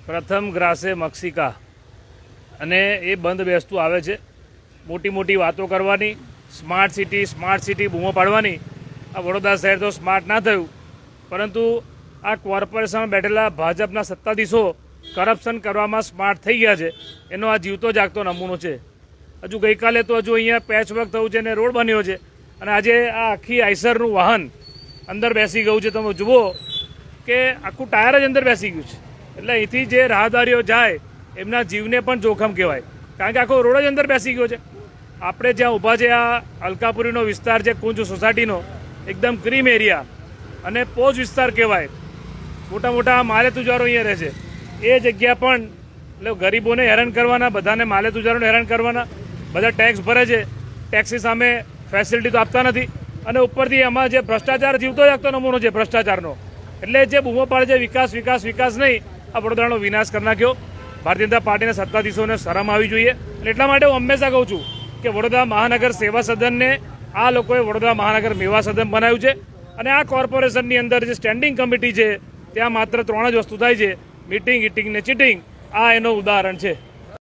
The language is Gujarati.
પ્રથમ ગ્રાસે મક્ષિકા અને એ બંધ બેસતું આવે છે. મોટી મોટી વાતો કરવાની, સ્માર્ટ સિટી બૂમો પાડવાની. આ વડોદરા શહેર તો સ્માર્ટ ના થયું, પરંતુ આ કોર્પોરેશનમાં બેઠેલા ભાજપના સત્તાધીશો કરપ્શન કરવામાં સ્માર્ટ થઈ ગયા છે. એનો આ જીવતો જાગતો નમૂનો છે. હજુ ગઈકાલે તો અહીંયા પેચવર્ક થયું છે અને રોડ બન્યો છે, અને આજે આ આખી આઈસરનું વાહન અંદર બેસી ગયું છે. તમે જુઓ કે આખું ટાયર જ અંદર બેસી ગયું છે. એટલે અહીંથી જે રાહદારીઓ જાય એમના જીવને પણ જોખમ કહેવાય, કારણ કે આખો રોડ જ અંદર બેસી ગયો છે. આપણે જ્યાં ઊભા છે આ અલકાપુરીનો વિસ્તાર છે, કુંજ સોસાયટીનો એકદમ ક્રીમ એરિયા અને પોજ વિસ્તાર કહેવાય. મોટા મોટા માલે તુજારો અહીંયા રહે છે. એ જગ્યા પણ એટલે ગરીબોને હેરાન કરવાના, બધાને માલે તુજારોને હેરાન કરવાના. બધા ટેક્સ ભરે છે, ટેક્સની સામે ફેસિલિટી તો આપતા નથી, અને ઉપરથી આમાં જે ભ્રષ્ટાચાર જીવતો જાગતો નમૂનો છે ભ્રષ્ટાચારનો. એટલે જે બૂમો પાડે છે વિકાસ નહીં, આ વડોદરાનો વિનાશ કરી નાખ્યો. ભારતીય જનતા પાર્ટીના સત્તાધીશોને શરમ આવી જોઈએ. અને એટલા માટે હું હંમેશા કહું છું કે વડોદરા મહાનગર સેવા સદનને આ લોકોએ વડોદરા મહાનગર મેવા સદન બનાવ્યું છે, અને આ કોર્પોરેશનની અંદર જે સ્ટેન્ડિંગ કમિટી છે ત્યાં માત્ર 3 જ વસ્તુ થાય છે: મીટિંગ, ઈટિંગ ને ચીટિંગ. આ એનું ઉદાહરણ છે.